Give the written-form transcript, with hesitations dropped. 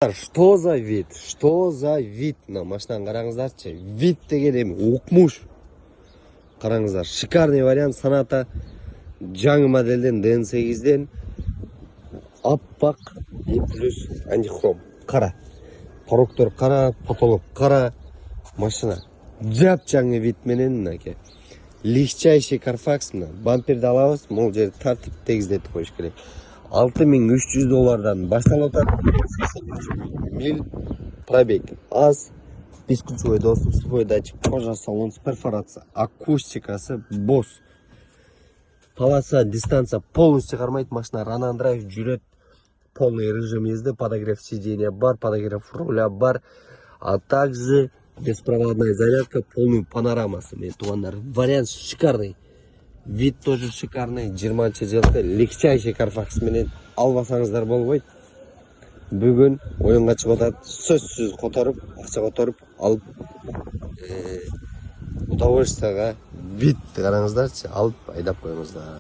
Что за вид? Что за вид? Мына машинаны қараңыздаршы. Вид деген эми укмуш. Қараңыздар, шикарный вариант Sonata жаңы моделден DN8ден аппақ и плюс антихром. Қара. Порогтор қара, потолок қара. Машина жап жаңы вид менен мынаке. Легчайший Carfax мына. Бамперді алабыз, мол жерді тартып тегіздетіп қойыш керек. $6300 башталып атат. 83 миль пробег. Аз. Бесключевой доступ, сухой датчик, кожа, салон с перфорацией, акустикасы бос. Полоса, дистанция полностью кармайт, машина run and drive жүрет. Полный режим езды, подогрев сиденья бар, подогрев руля бар, а также беспроводная зарядка, полную панорамасы. Вариант шикарный. Вид тоже шикарный. 20 жылғы легчайший Carfax менен албасаңыздар болбойт. Бүгін ойынға шығып атат, сөзсіз қотарып, ақша қотарып алып, удовольствияға вид қараңыздаршы, алып айдап қойыңыздар.